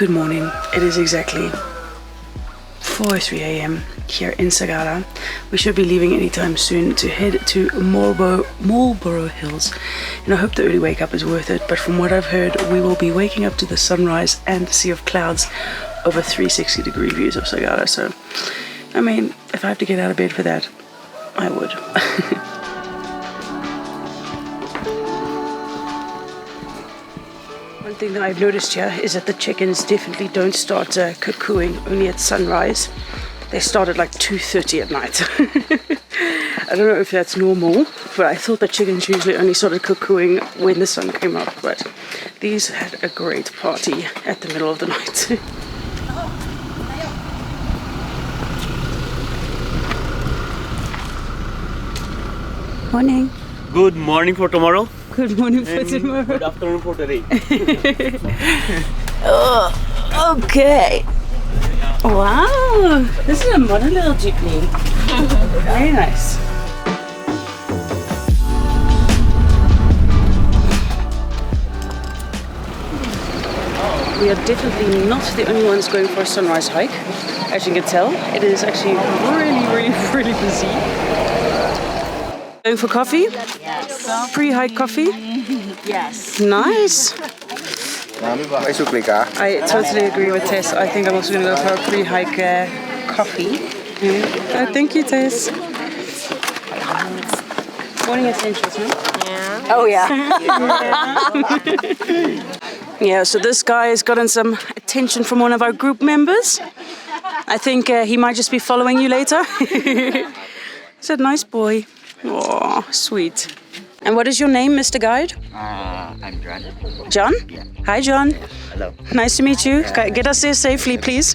Good morning. It is exactly 4:03 a.m. here in Sagada. We should be leaving anytime soon to head to Marlboro Hills, and I hope the early wake up is worth it. But from what I've heard, we will be waking up to the sunrise and sea of clouds over 360-degree views of Sagada. So, I mean, if I have to get out of bed for that, I would. One thing that I've noticed here is that the chickens definitely don't start cuckooing only at sunrise. They start at like 2:30 at night. I don't know if that's normal, but I thought that chickens usually only started cuckooing when the sun came up. But these had a great party at the middle of the night. Morning. Good morning for tomorrow. Good morning for tomorrow. Good afternoon for today. Oh, okay. Wow, this is a modern little jeepney. Very nice. We are definitely not the only ones going for a sunrise hike. As you can tell, it is actually really busy. Going for coffee? Yes. Pre-hike coffee? Yes. Nice. I totally agree with Tess. I think I'm also going to go for a pre-hike coffee. Thank you, Tess. Morning essentials, huh? Yeah. Oh, yeah. Yeah, so this guy has gotten some attention from one of our group members. I think he might just be following you later. He's a nice boy. Oh, sweet. And what is your name, Mr. Guide? I'm John. John? Yeah. Hi, John. Hello. Nice to meet you. Get us there safely, please.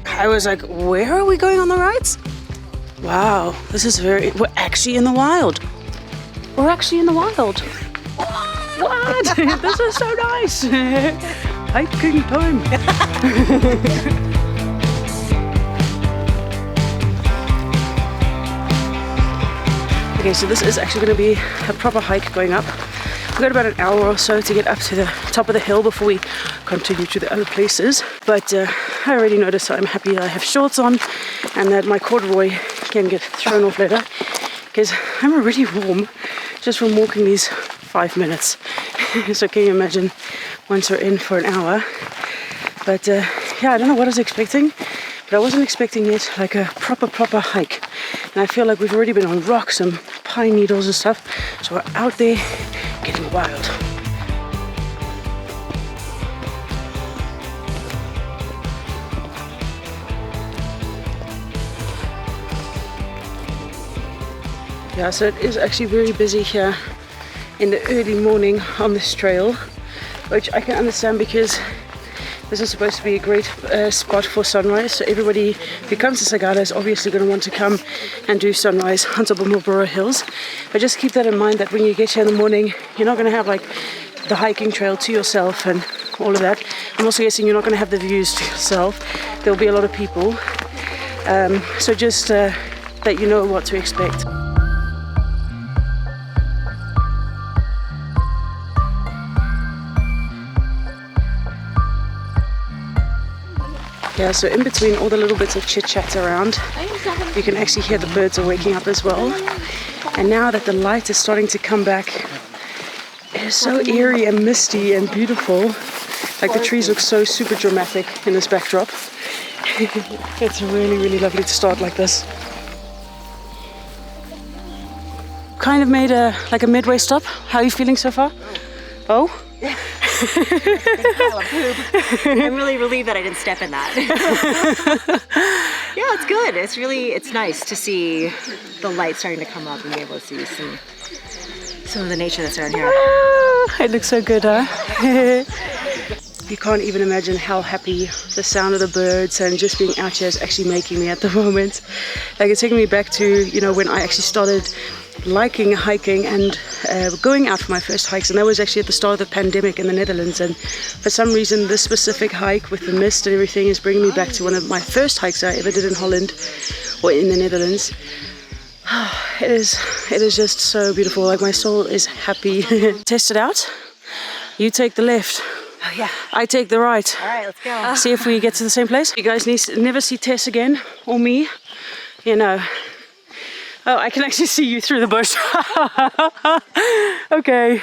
I was like, where are we going on the rides? Wow, this is we're actually in the wild. We're actually in the wild. What? This is so nice. Hiking time. Okay, so this is actually going to be a proper hike going up. We've got about an hour or so to get up to the top of the hill before we continue to the other places. But I already noticed I'm happy that I have shorts on and that my corduroy can get thrown off later, because I'm already warm just from walking these 5 minutes. So can you imagine once we're in for an hour? But yeah, I don't know what I was expecting, but I wasn't expecting it like a proper hike. And I feel like we've already been on rocks and pine needles and stuff, so we're out there getting wild. Yeah, so it is actually very busy here in the early morning on this trail, which I can understand because this is supposed to be a great spot for sunrise. So everybody who comes to Sagada is obviously going to want to come and do sunrise on top of Marlboro Hills. But just keep that in mind, that when you get here in the morning, you're not going to have like the hiking trail to yourself and all of that. I'm also guessing you're not going to have the views to yourself. There'll be a lot of people. So just that you know what to expect. Yeah, so in between all the little bits of chit-chat around, you can actually hear the birds are waking up as well. And now that the light is starting to come back, it is so eerie and misty and beautiful. Like the trees look so super dramatic in this backdrop. It's really lovely to start like this. Kind of made a midway stop. How are you feeling so far? Oh? I'm really relieved that I didn't step in that. Yeah, it's good. It's nice to see the light starting to come up and be able to see some of the nature that's around here. It looks so good, huh? You can't even imagine how happy the sound of the birds and just being out here is actually making me at the moment. Like, it's taking me back to, you know, when I actually started liking hiking and going out for my first hikes, and that was actually at the start of the pandemic in the Netherlands. And for some reason this specific hike with the mist and everything is bringing me back to one of my first hikes I ever did in Holland or in the Netherlands. It is just so beautiful. Like, my soul is happy. Test it out. You take the left. Oh yeah. I take the right. All right, let's go. See if we get to the same place. You guys never see Tess again, or me, you know. Oh, I can actually see you through the bush. Okay,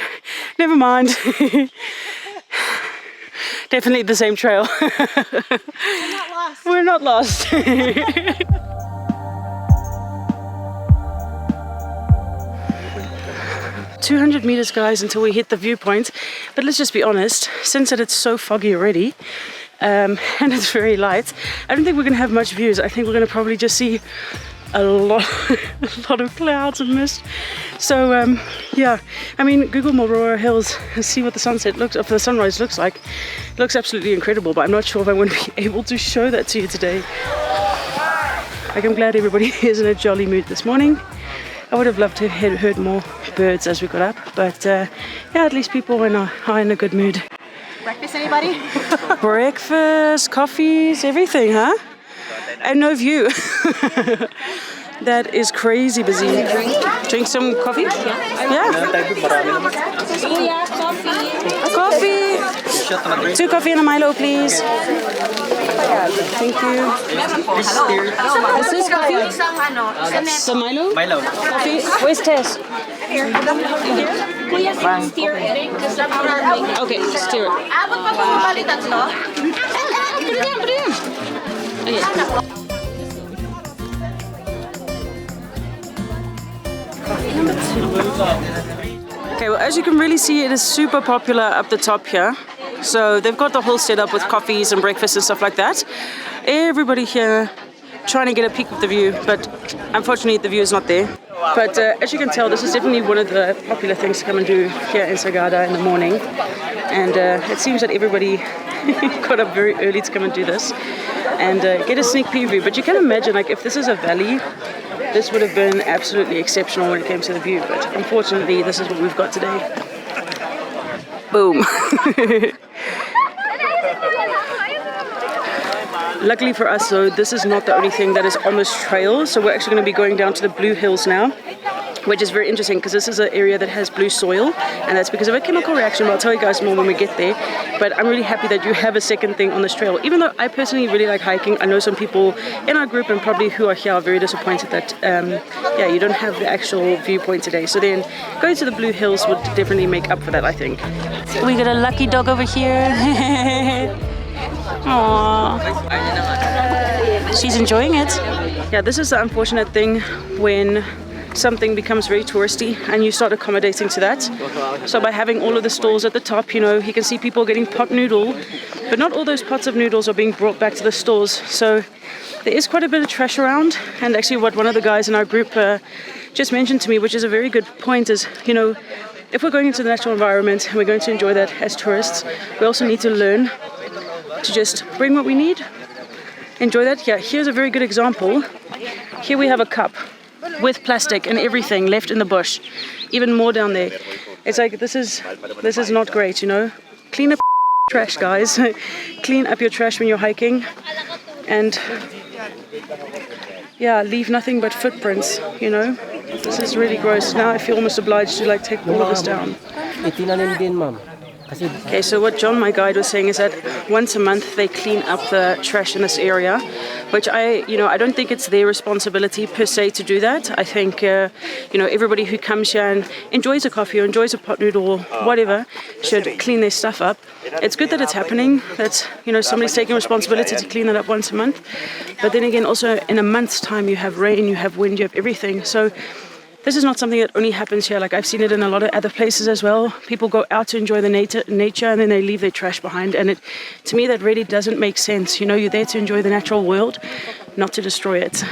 never mind. Definitely the same trail. We're not lost. 200 meters, guys, until we hit the viewpoint. But let's just be honest, since that it's so foggy already, and it's very light, I don't think we're gonna have much views. I think we're gonna probably just see a lot of clouds and mist. So yeah, I mean, Google Marlboro Hills and see what the sunset looks, or the sunrise looks like. It looks absolutely incredible, but I'm not sure if I'm going to be able to show that to you today. Like, I'm glad everybody is in a jolly mood this morning. I would have loved to have heard more birds as we got up, but yeah, at least people are in a good mood. Breakfast, anybody? Breakfast, coffees, everything, huh? And no view. That is crazy busy. Drink some coffee? Yeah. Coffee. 2 coffee and a Milo, please. Thank you. Is this coffee? Some Milo? Milo. Coffee. Where's Tess? Okay, stir it. Put it in. Okay. Okay, well, as you can really see, it is super popular up the top here. So they've got the whole setup with coffees and breakfast and stuff like that. Everybody here trying to get a peek of the view, but unfortunately the view is not there. But as you can tell, this is definitely one of the popular things to come and do here in Sagada in the morning. And it seems that everybody got up very early to come and do this and get a sneak preview. But you can imagine, like, if this is a valley, this would have been absolutely exceptional when it came to the view. But unfortunately, this is what we've got today. Boom. Luckily for us, though, this is not the only thing that is on this trail. So we're actually going to be going down to the Blue Hills now, which is very interesting because this is an area that has blue soil, and that's because of a chemical reaction. But I'll tell you guys more when we get there. But I'm really happy that you have a second thing on this trail. Even though I personally really like hiking, I know some people in our group and probably who are here are very disappointed that yeah, you don't have the actual viewpoint today. So then going to the Blue Hills would definitely make up for that, I think. We got a lucky dog over here. Aww. She's enjoying it. Yeah, this is the unfortunate thing when something becomes very touristy and you start accommodating to that. So by having all of the stalls at the top, you know, you can see people getting pot noodle, but not all those pots of noodles are being brought back to the stores. So there is quite a bit of trash around. And actually what one of the guys in our group just mentioned to me, which is a very good point, is, you know, if we're going into the natural environment and we're going to enjoy that as tourists, we also need to learn to just bring what we need, enjoy that. Yeah, here's a very good example. Here we have a cup with plastic and everything left in the bush, even more down there. It's like, this is not great, you know. Clean up trash, guys. Clean up your trash when you're hiking, and yeah, leave nothing but footprints, you know. This is really gross. Now I feel almost obliged to like take all of this down. Okay, so what John, my guide, was saying is that once a month they clean up the trash in this area, which I don't think it's their responsibility per se to do that. I think, you know, everybody who comes here and enjoys a coffee or enjoys a pot noodle or whatever should clean their stuff up. It's good that it's happening, that, you know, somebody's taking responsibility to clean it up once a month. But then again, also in a month's time, you have rain, you have wind, you have everything. So this is not something that only happens here. Like, I've seen it in a lot of other places as well. People go out to enjoy the nature and then they leave their trash behind. And to me, that really doesn't make sense. You know, you're there to enjoy the natural world, not to destroy it.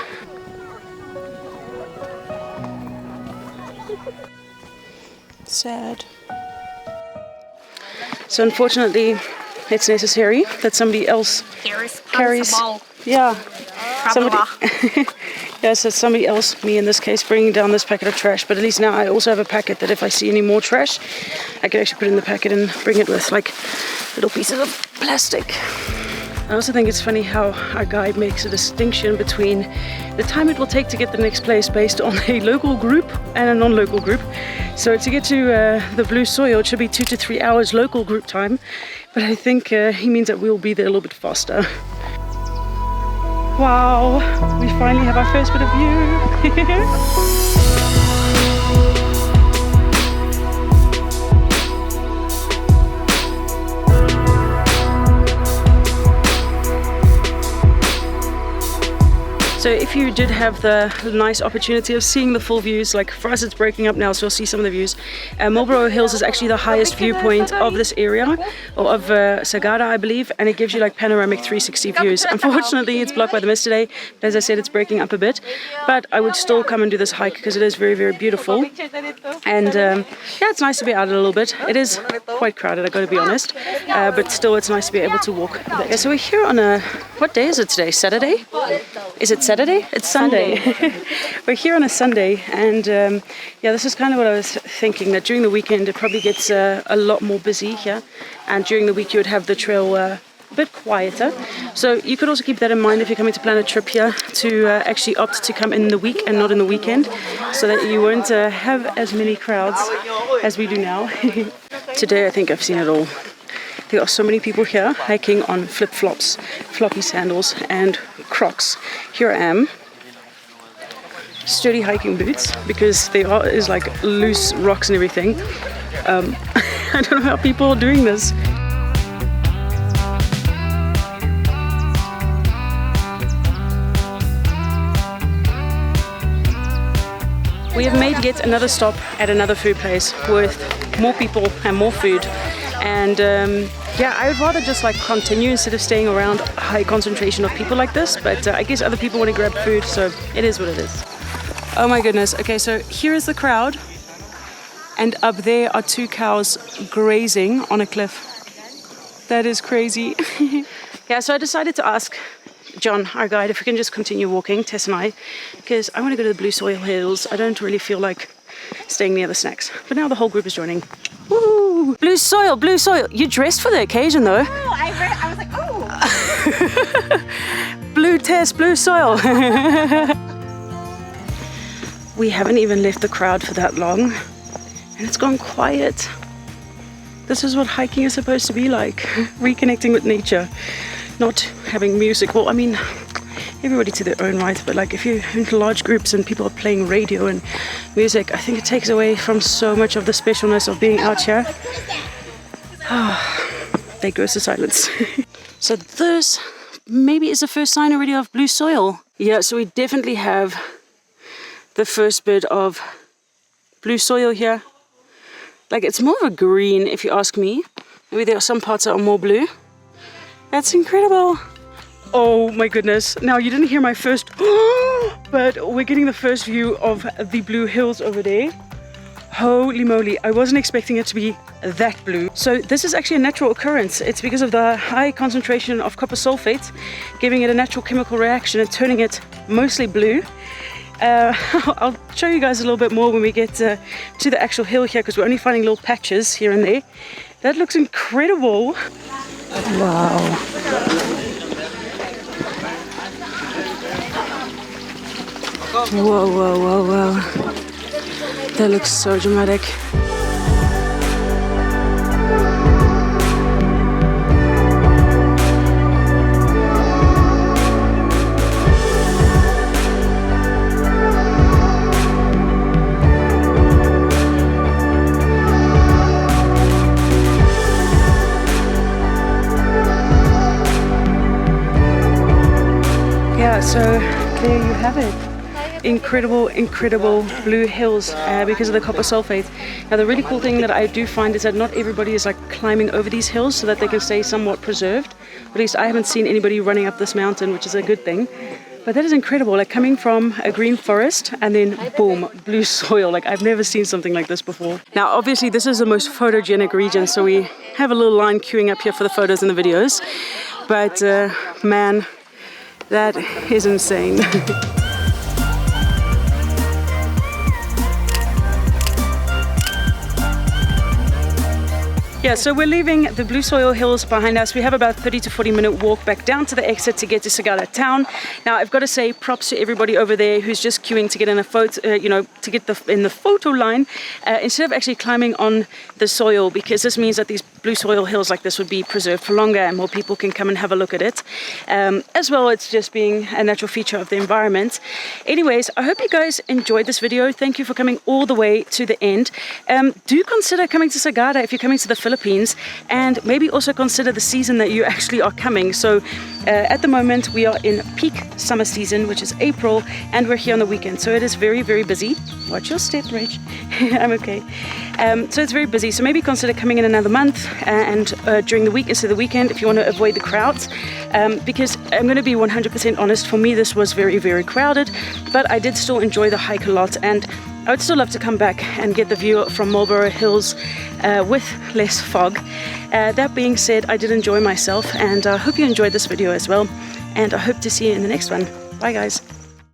Sad. So unfortunately, it's necessary that somebody else carries. Yeah. Somebody. Yes, it's somebody else, me in this case, bringing down this packet of trash. But at least now I also have a packet that if I see any more trash, I can actually put it in the packet and bring it with, like, little pieces of plastic. I also think it's funny how our guide makes a distinction between the time it will take to get to the next place based on a local group and a non-local group. So to get to the blue soil, it should be 2 to 3 hours local group time. but I think he means that we'll be there a little bit faster. Wow, we finally have our first bit of view. So if you did have the nice opportunity of seeing the full views, like for us it's breaking up now, so you'll see some of the views. Marlboro Hills is actually the highest viewpoint of this area, or of Sagada, I believe, and it gives you like panoramic 360 views. Unfortunately, it's blocked by the mist today, but as I said, it's breaking up a bit. But I would still come and do this hike because it is very, very beautiful. And yeah, it's nice to be out a little bit. It is quite crowded, I gotta be honest, but still it's nice to be able to walk. Okay, so we're here on a, what day is it today? Saturday? Is it Saturday? It's Sunday. We're here on a Sunday, and yeah, this is kind of what I was thinking, that during the weekend it probably gets a lot more busy here, and during the week you would have the trail a bit quieter. So you could also keep that in mind if you're coming to plan a trip here, to actually opt to come in the week and not in the weekend, so that you won't have as many crowds as we do now. Today I think I've seen it all. There are so many people here hiking on flip-flops, floppy sandals and Crocs. Here I am, sturdy hiking boots, because there is like loose rocks and everything. I don't know how people are doing this. We have made yet another stop at another food place with more people and more food. And yeah, I would rather just like continue instead of staying around a high concentration of people like this. But I guess other people want to grab food, so it is what it is. Oh my goodness. Okay, so here is the crowd. And up there are 2 cows grazing on a cliff. That is crazy. Yeah, so I decided to ask John, our guide, if we can just continue walking, Tess and I, because I want to go to the Blue Soil Hills. I don't really feel like staying near the snacks. But now the whole group is joining. Woo! Blue soil, blue soil. You dressed for the occasion though. Oh, I was like, oh. Blue Tess, blue soil. We haven't even left the crowd for that long, and it's gone quiet. This is what hiking is supposed to be like. Reconnecting with nature. Not having music. Well, I mean, everybody to their own right, but like if you're in large groups and people are playing radio and music, I think it takes away from so much of the specialness of being out here. There goes the silence. So this maybe is the first sign already of blue soil. Yeah, so we definitely have the first bit of blue soil here. Like it's more of a green if you ask me. Maybe there are some parts that are more blue. That's incredible. Oh my goodness. Now you didn't hear my first, but we're getting the first view of the blue hills over there. Holy moly, I wasn't expecting it to be that blue. So this is actually a natural occurrence. It's because of the high concentration of copper sulfate, giving it a natural chemical reaction and turning it mostly blue. I'll show you guys a little bit more when we get to the actual hill here, because we're only finding little patches here and there. That looks incredible. Wow. Whoa, whoa, whoa, whoa. That looks so dramatic. Yeah, so there you have it. Incredible, incredible blue hills because of the copper sulfate. Now the really cool thing that I do find is that not everybody is like climbing over these hills so that they can stay somewhat preserved. At least I haven't seen anybody running up this mountain, which is a good thing. But that is incredible, like coming from a green forest and then boom, blue soil. Like I've never seen something like this before. Now obviously this is the most photogenic region, so we have a little line queuing up here for the photos and the videos. But man, that is insane. Yeah, so we're leaving the Blue Soil Hills behind us. We have about 30 to 40 minute walk back down to the exit to get to Sagada town. Now, I've got to say props to everybody over there who's just queuing to get in a photo, to get in the photo line instead of actually climbing on the soil, because this means that these Blue Soil Hills like this would be preserved for longer and more people can come and have a look at it. As well, it's just being a natural feature of the environment. Anyways, I hope you guys enjoyed this video. Thank you for coming all the way to the end. Do consider coming to Sagada if you're coming to the Philippines, and maybe also consider the season that you actually are coming. So at the moment we are in peak summer season, which is April, and we're here on the weekend, so it is very, very busy. Watch your step, Rach. I'm okay. So it's very busy, so maybe consider coming in another month and during the week instead of the weekend if you want to avoid the crowds, because I'm going to be 100% honest, for me this was very, very crowded, but I did still enjoy the hike a lot, and I would still love to come back and get the view from Marlboro Hills with less fog. That being said, I did enjoy myself, and I hope you enjoyed this video as well, and I hope to see you in the next one. Bye guys.